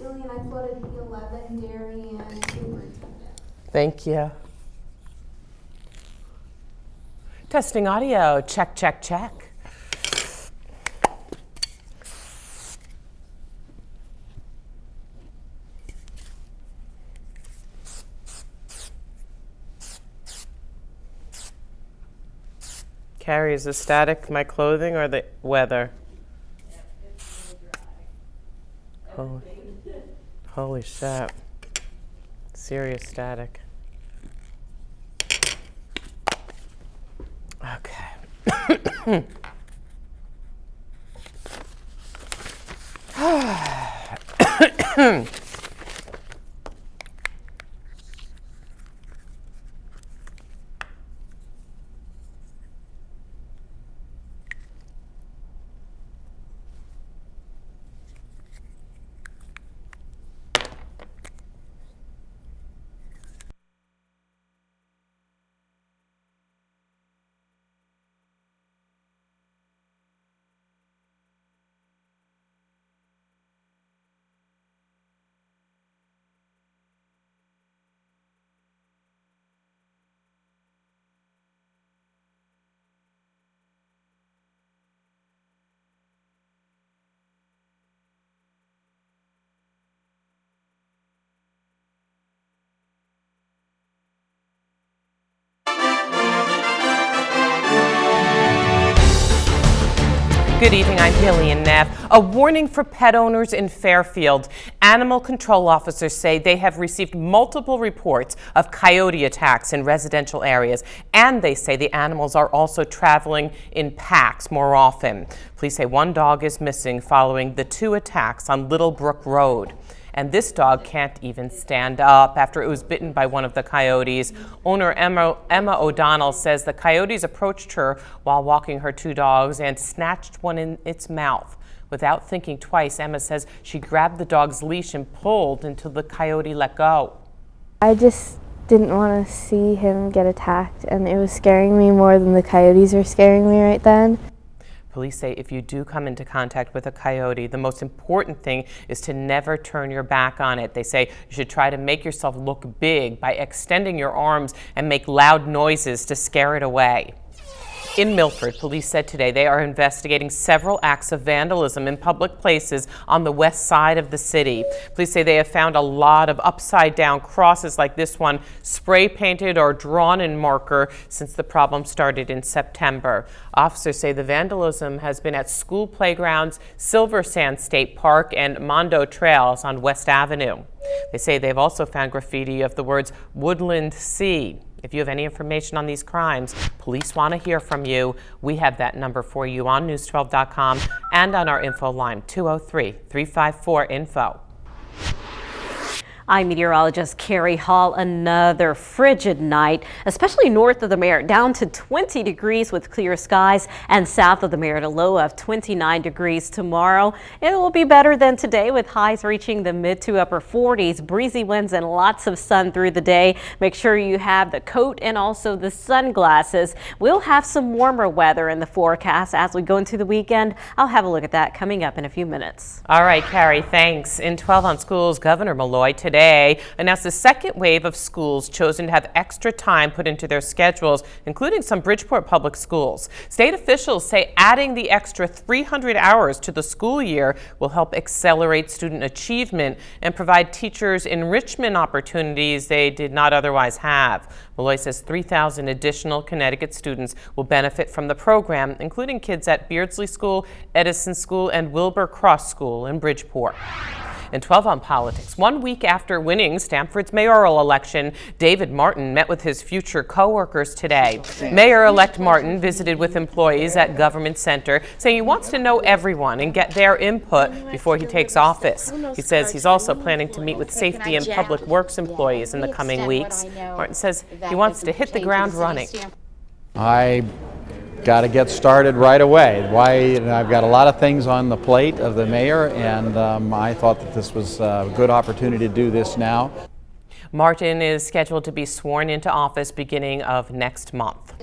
Jillian, I floated the 11 Darien superintendent. Thank you. Testing audio. Check, check, check. Carrie, is the static my clothing or the weather? Yeah, it's a little dry. Holy shit. Serious static. Okay. Good evening, I'm Gillian Neff. A warning for pet owners in Fairfield. Animal control officers say they have received multiple reports of coyote attacks in residential areas, and they say the animals are also traveling in packs more often. Police say one dog is missing following the 2 attacks on Little Brook Road. And this dog can't even stand up after it was bitten by one of the coyotes. Owner Emma O'Donnell says the coyotes approached her while walking her 2 dogs and snatched one in its mouth. Without thinking twice, Emma says she grabbed the dog's leash and pulled until the coyote let go. I just didn't want to see him get attacked, and it was scaring me more than the coyotes were scaring me right then. Police say if you do come into contact with a coyote, the most important thing is to never turn your back on it. They say you should try to make yourself look big by extending your arms and make loud noises to scare it away. In Milford, police said today they are investigating several acts of vandalism in public places on the west side of the city. Police say they have found a lot of upside-down crosses like this one, spray painted or drawn in marker since the problem started in September. Officers say the vandalism has been at school playgrounds, Silver Sand State Park, and Mondo Trails on West Avenue. They say they've also found graffiti of the words Woodland Sea. If you have any information on these crimes, police want to hear from you. We have that number for you on news12.com and on our info line, 203-354-INFO. I'm meteorologist Carrie Hall. Another frigid night, especially north of the Merritt, down to 20 degrees with clear skies, and south of the Merritt, a low of 29 degrees tomorrow. It will be better than today with highs reaching the mid to upper 40s, breezy winds and lots of sun through the day. Make sure you have the coat and also the sunglasses. We'll have some warmer weather in the forecast as we go into the weekend. I'll have a look at that coming up in a few minutes. All right, Carrie, thanks. In 12 on Schools, Governor Malloy today announced the second wave of schools chosen to have extra time put into their schedules, including some Bridgeport public schools. State officials say adding the extra 300 hours to the school year will help accelerate student achievement and provide teachers enrichment opportunities they did not otherwise have. Malloy says 3,000 additional Connecticut students will benefit from the program, including kids at Beardsley School, Edison School, and Wilbur Cross School in Bridgeport. In 12 on Politics, 1 week after winning Stamford's mayoral election, David Martin met with his future co-workers today. Mayor-elect Martin visited with employees at Government Center, saying he wants to know everyone and get their input before he takes office. He says he's also planning to meet with safety and public works employees in the coming weeks. Martin says he wants to hit the ground running. I got to get started right away. I've got a lot of things on the plate of the mayor, and I thought that this was a good opportunity to do this now. Martin is scheduled to be sworn into office beginning of next month.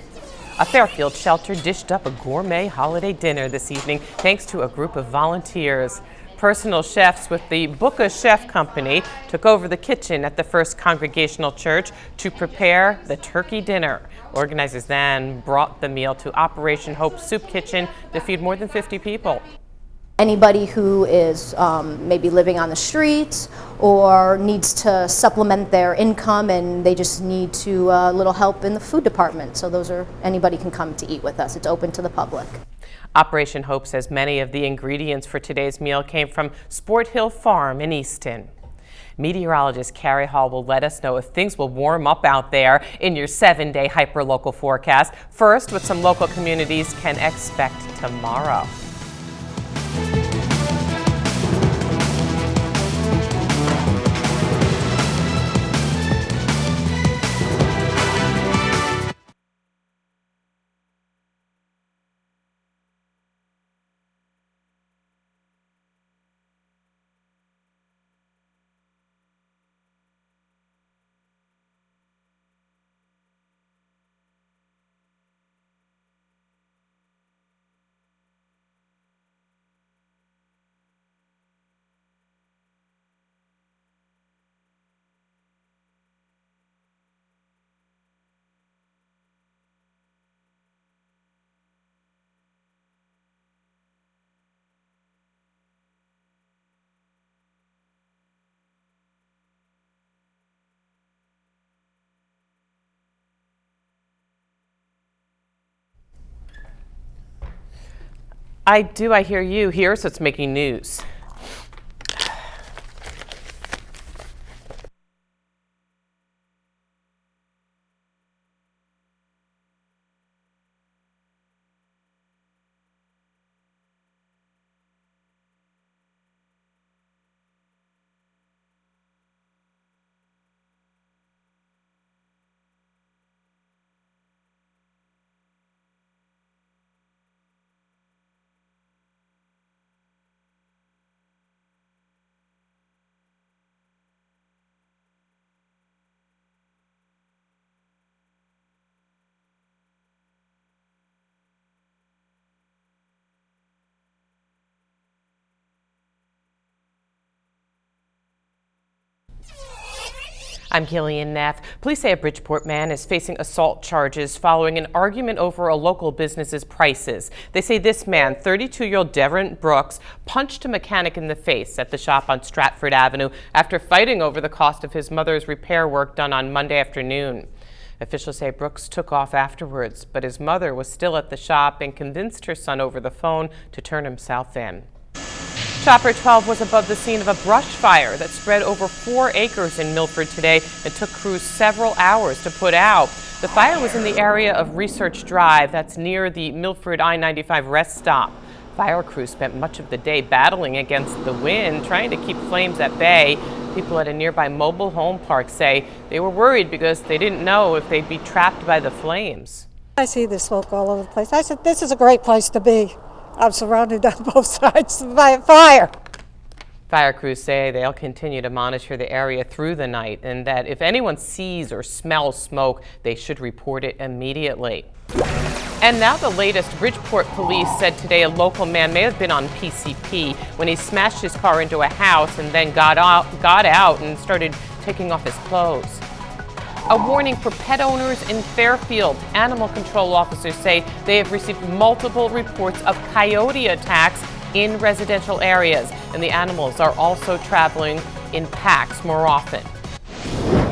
A Fairfield shelter dished up a gourmet holiday dinner this evening thanks to a group of volunteers. personal chefs with the Booka Chef Company took over the kitchen at the First Congregational Church to prepare the turkey dinner. Organizers then brought the meal to Operation Hope Soup Kitchen to feed more than 50 people. Anybody who is maybe living on the streets or needs to supplement their income and they just need to little help in the food department. So those are, anybody can come to eat with us. It's open to the public. Operation Hope says many of the ingredients for today's meal came from Sport Hill Farm in Easton. Meteorologist Carrie Hall will let us know if things will warm up out there in your 7-day hyperlocal forecast. First, what some local communities can expect tomorrow. I hear you. Here's what's making news. I'm Killian Neff. Police say a Bridgeport man is facing assault charges following an argument over a local business's prices. They say this man, 32-year-old Devin Brooks, punched a mechanic in the face at the shop on Stratford Avenue after fighting over the cost of his mother's repair work done on Monday afternoon. Officials say Brooks took off afterwards, but his mother was still at the shop and convinced her son over the phone to turn himself in. Chopper 12 was above the scene of a brush fire that spread over 4 acres in Milford today and took crews several hours to put out. The fire was in the area of Research Drive, that's near the Milford I-95 rest stop. Fire crews spent much of the day battling against the wind, trying to keep flames at bay. People at a nearby mobile home park say they were worried because they didn't know if they'd be trapped by the flames. I see the smoke all over the place. I said, this is a great place to be. I'm surrounded on both sides by fire. Fire crews say they'll continue to monitor the area through the night and that if anyone sees or smells smoke, they should report it immediately. And now the latest. Bridgeport police said today a local man may have been on PCP when he smashed his car into a house and then got out and started taking off his clothes. A warning for pet owners in Fairfield. Animal control officers say they have received multiple reports of coyote attacks in residential areas, and the animals are also traveling in packs more often.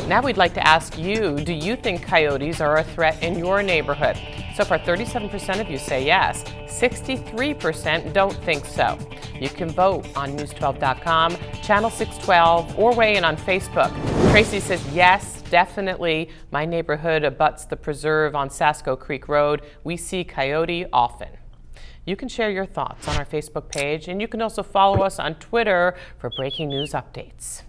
Now we'd like to ask you, do you think coyotes are a threat in your neighborhood? So far, 37% of you say yes, 63% don't think so. You can vote on News12.com, Channel 612, or weigh in on Facebook. Tracy says yes, definitely. My neighborhood abuts the preserve on Sasko Creek Road. We see coyote often. You can share your thoughts on our Facebook page, and you can also follow us on Twitter for breaking news updates.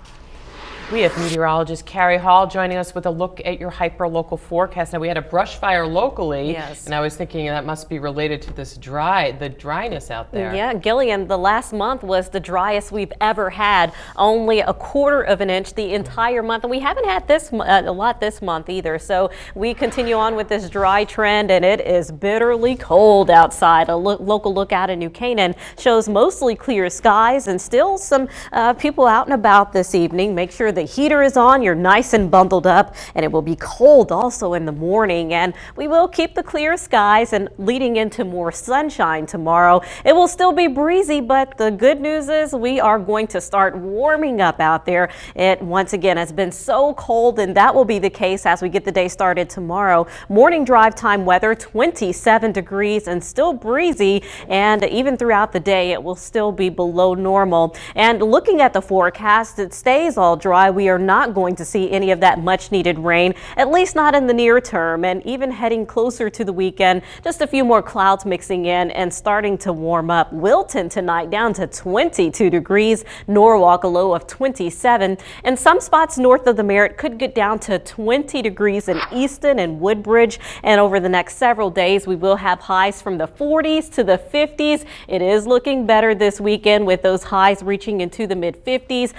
We have meteorologist Carrie Hall joining us with a look at your hyper-local forecast. Now, we had a brush fire locally, yes, and I was thinking that must be related to this the dryness out there. Yeah, Gillian, the last month was the driest we've ever had. Only a quarter of an inch the entire month, and we haven't had this a lot this month either. So we continue on with this dry trend, and it is bitterly cold outside. A local look out in New Canaan shows mostly clear skies and still some people out and about this evening. Make sure the heater is on, you're nice and bundled up, and it will be cold also in the morning. And we will keep the clear skies and leading into more sunshine tomorrow. It will still be breezy, but the good news is we are going to start warming up out there. It once again has been so cold, and that will be the case as we get the day started tomorrow. Morning drive time weather, 27 degrees and still breezy, and even throughout the day it will still be below normal. And looking at the forecast, it stays all dry. We are not going to see any of that much needed rain, at least not in the near term. And even heading closer to the weekend, just a few more clouds mixing in and starting to warm up. Wilton tonight down to 22 degrees, Norwalk a low of 27, and some spots north of the Merritt could get down to 20 degrees in Easton and Woodbridge. And over the next several days, we will have highs from the 40s to the 50s. It is looking better this weekend with those highs reaching into the mid 50s.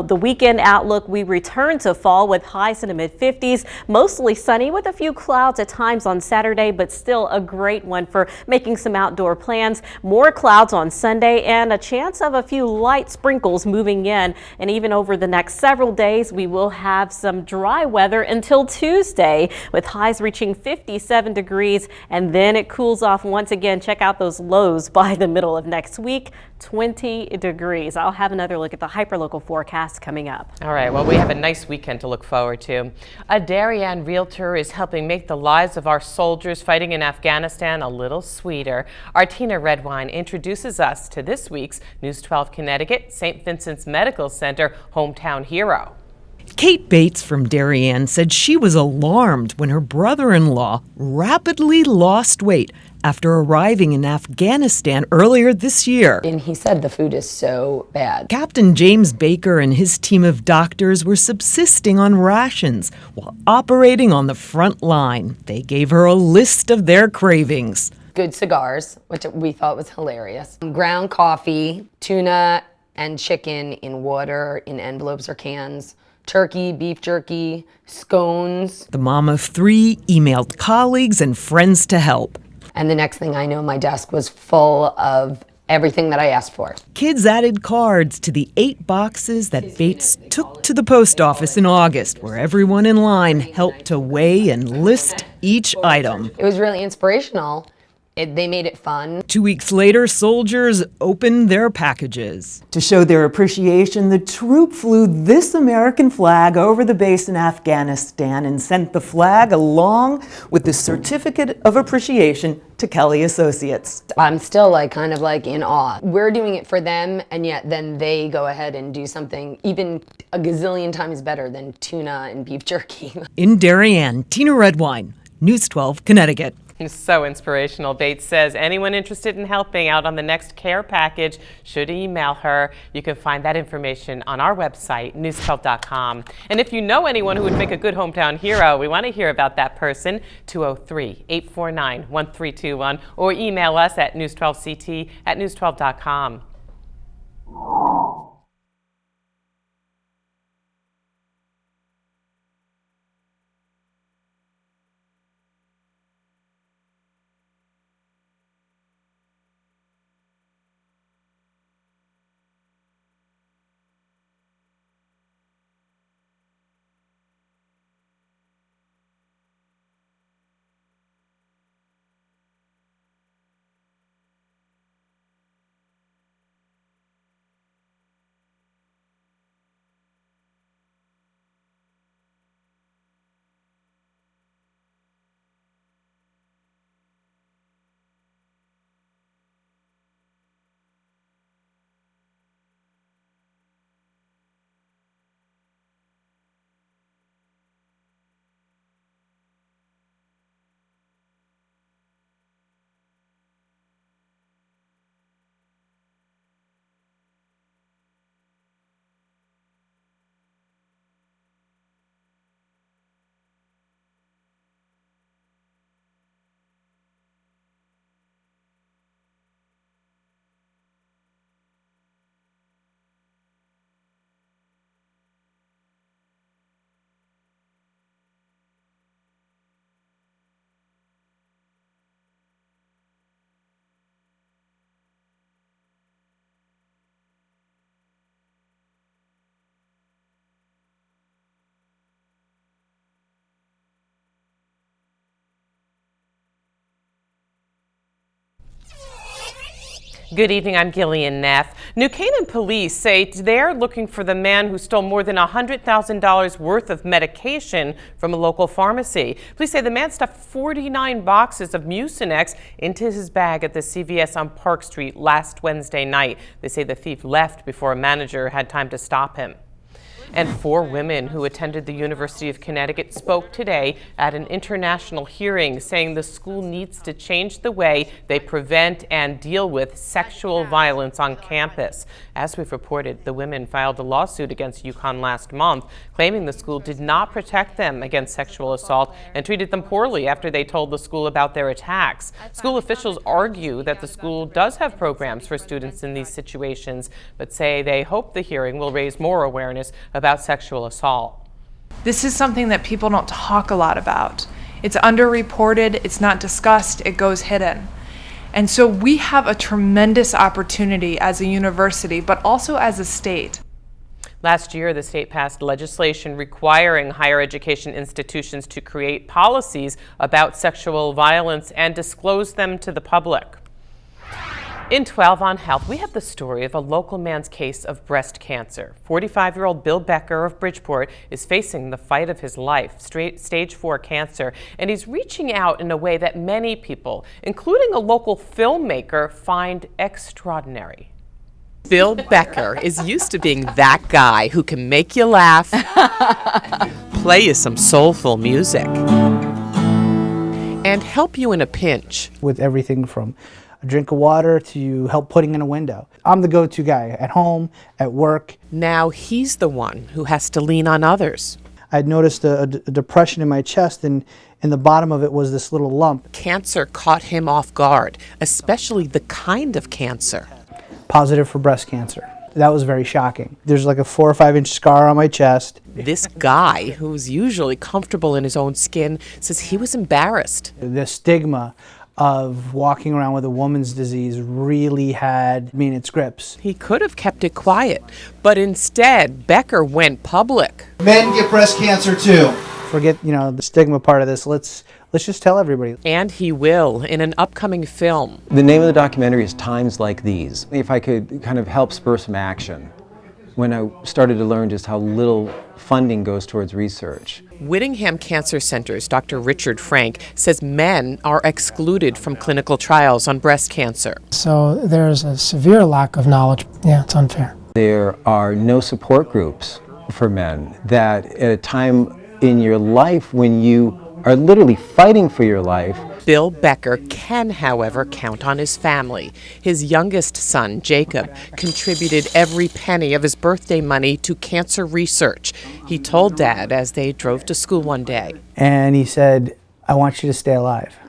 The weekend outlook, we return to fall with highs in the mid 50s, mostly sunny with a few clouds at times on Saturday, but still a great one for making some outdoor plans. More clouds on Sunday and a chance of a few light sprinkles moving in. And even over the next several days, we will have some dry weather until Tuesday with highs reaching 57 degrees, and then it cools off once again. Check out those lows by the middle of next week, 20 degrees. I'll have another look at the hyperlocal forecast coming up. All right, well, we have a nice weekend to look forward to. A Darien realtor is helping make the lives of our soldiers fighting in Afghanistan a little sweeter. Our Tina Redwine introduces us to this week's News 12 Connecticut St. Vincent's Medical Center hometown hero. Kate Bates from Darien said she was alarmed when her brother-in-law rapidly lost weight after arriving in Afghanistan earlier this year. And he said the food is so bad. Captain James Baker and his team of doctors were subsisting on rations while operating on the front line. They gave her a list of their cravings. Good cigars, which we thought was hilarious. Ground coffee, tuna and chicken in water, in envelopes or cans. Turkey, beef jerky, scones. The mom of three emailed colleagues and friends to help. And the next thing I know, my desk was full of everything that I asked for. Kids added cards to the 8 boxes that Bates took to the post office in August, where everyone in line helped to weigh and list each item. It was really inspirational. They made it fun. 2 weeks later, soldiers opened their packages. To show their appreciation, the troop flew this American flag over the base in Afghanistan and sent the flag along with the certificate of appreciation to Kelly Associates. I'm still kind of in awe. We're doing it for them, and yet then they go ahead and do something even a gazillion times better than tuna and beef jerky. In Darien, Tina Redwine, News 12, Connecticut. So inspirational. Bates says anyone interested in helping out on the next care package should email her. You can find that information on our website, news12.com. And if you know anyone who would make a good hometown hero, we want to hear about that person, 203-849-1321, or email us at news12ct@news12.com. Good evening, I'm Gillian Neff. New Canaan police say they're looking for the man who stole more than $100,000 worth of medication from a local pharmacy. Police say the man stuffed 49 boxes of Mucinex into his bag at the CVS on Park Street last Wednesday night. They say the thief left before a manager had time to stop him. And 4 women who attended the University of Connecticut spoke today at an international hearing saying the school needs to change the way they prevent and deal with sexual violence on campus. As we've reported, the women filed a lawsuit against UConn last month, claiming the school did not protect them against sexual assault and treated them poorly after they told the school about their attacks. School officials argue that the school does have programs for students in these situations, but say they hope the hearing will raise more awareness about sexual assault. This is something that people don't talk a lot about. It's underreported, it's not discussed, it goes hidden. And so we have a tremendous opportunity as a university, but also as a state. Last year, the state passed legislation requiring higher education institutions to create policies about sexual violence and disclose them to the public. In 12 on Health, we have the story of a local man's case of breast cancer. 45-year-old Bill Becker of Bridgeport is facing the fight of his life, stage 4 cancer, and he's reaching out in a way that many people, including a local filmmaker, find extraordinary. Bill Becker is used to being that guy who can make you laugh, play you some soulful music, and help you in a pinch. With everything from a drink of water to help putting in a window. I'm the go-to guy at home, at work. Now he's the one who has to lean on others. I'd noticed a depression in my chest, and in the bottom of it was this little lump. Cancer caught him off guard, especially the kind of cancer. Positive for breast cancer. That was very shocking. There's like a 4 or 5 inch scar on my chest. This guy, who's usually comfortable in his own skin, says he was embarrassed. The stigma of walking around with a woman's disease really had me in its grips. He could have kept it quiet, but instead, Becker went public. Men get breast cancer too. Forget, the stigma part of this. Let's just tell everybody. And he will in an upcoming film. The name of the documentary is Times Like These. If I could kind of help spur some action, when I started to learn just how little funding goes towards research. Whittingham Cancer Center's Dr. Richard Frank says men are excluded from clinical trials on breast cancer. So there's a severe lack of knowledge. Yeah, it's unfair. There are no support groups for men that at a time in your life when you are literally fighting for your life. Bill Becker can, however, count on his family. His youngest son, Jacob, contributed every penny of his birthday money to cancer research. He told Dad as they drove to school one day. And he said, "I want you to stay alive."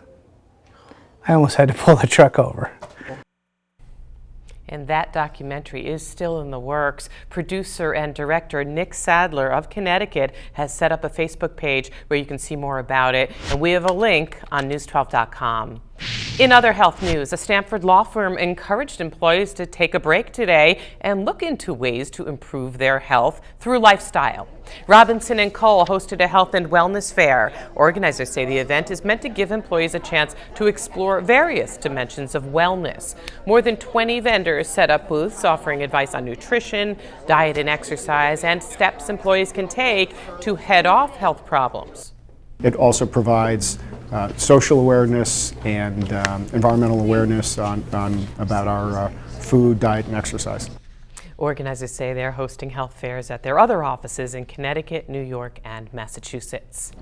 I almost had to pull the truck over. And that documentary is still in the works. Producer and director Nick Sadler of Connecticut has set up a Facebook page where you can see more about it. And we have a link on news12.com. In other health news, a Stamford law firm encouraged employees to take a break today and look into ways to improve their health through lifestyle. Robinson & Cole hosted a health and wellness fair. Organizers say the event is meant to give employees a chance to explore various dimensions of wellness. More than 20 vendors set up booths offering advice on nutrition, diet and exercise, and steps employees can take to head off health problems. It also provides social awareness and environmental awareness about our food, diet, and exercise. Organizers say they're hosting health fairs at their other offices in Connecticut, New York, and Massachusetts.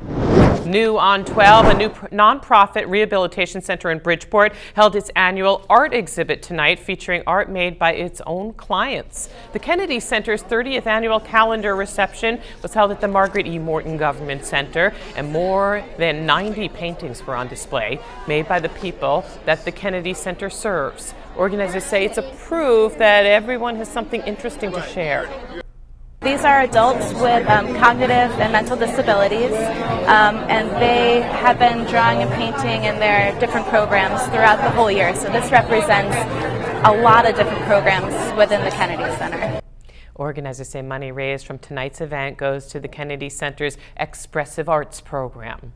New on 12, a new nonprofit rehabilitation center in Bridgeport held its annual art exhibit tonight featuring art made by its own clients. The Kennedy Center's 30th annual calendar reception was held at the Margaret E. Morton Government Center, and more than 90 paintings were on display made by the people that the Kennedy Center serves. Organizers say it's a proof that everyone has something interesting to share. These are adults with cognitive and mental disabilities, and they have been drawing and painting in their different programs throughout the whole year. So this represents a lot of different programs within the Kennedy Center. Organizers say money raised from tonight's event goes to the Kennedy Center's Expressive Arts program.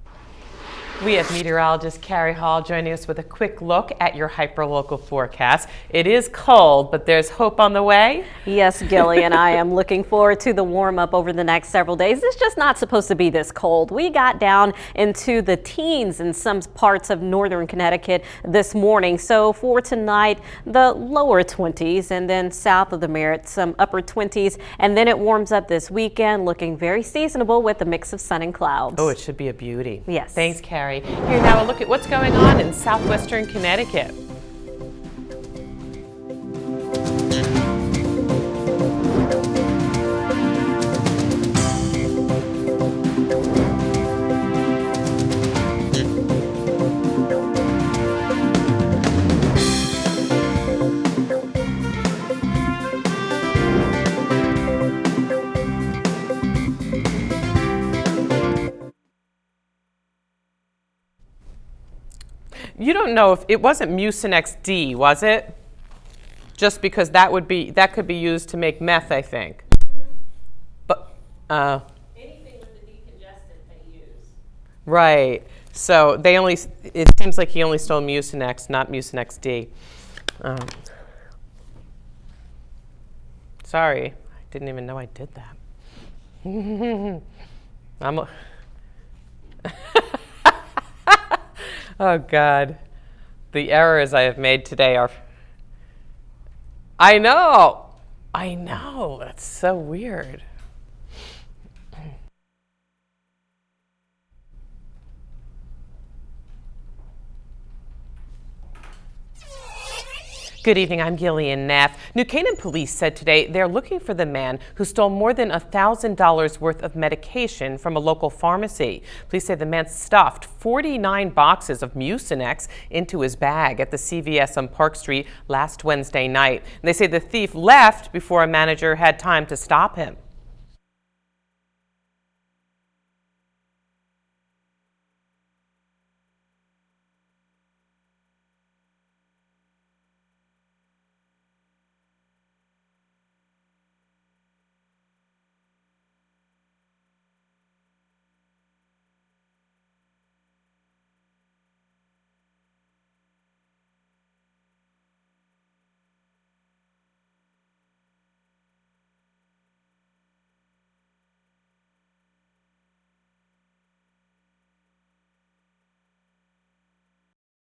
We have meteorologist Carrie Hall joining us with a quick look at your hyperlocal forecast. It is cold, but there's hope on the way. Yes, Gilly, and I am looking forward to the warm up over the next several days. It's just not supposed to be this cold. We got down into the teens in some parts of northern Connecticut this morning. So for tonight, the lower 20s, and then south of the Merritt, some upper 20s, and then it warms up this weekend, looking very seasonable with a mix of sun and clouds. Oh, it should be a beauty. Yes. Thanks, Carrie. Here now a look at what's going on in southwestern Connecticut. You don't know if it wasn't Mucinex D, was it? Just because that could be used to make meth, I think. But Anything with the decongestant they use. right. So it seems like he only stole Mucinex, not Mucinex D. Sorry, I didn't even know I did that. Oh God, the errors I have made today are, I know, that's so weird. Good evening, I'm Gillian Neff. New Canaan police said today they're looking for the man who stole more than $1,000 worth of medication from a local pharmacy. Police say the man stuffed 49 boxes of Mucinex into his bag at the CVS on Park Street last Wednesday night. And they say the thief left before a manager had time to stop him.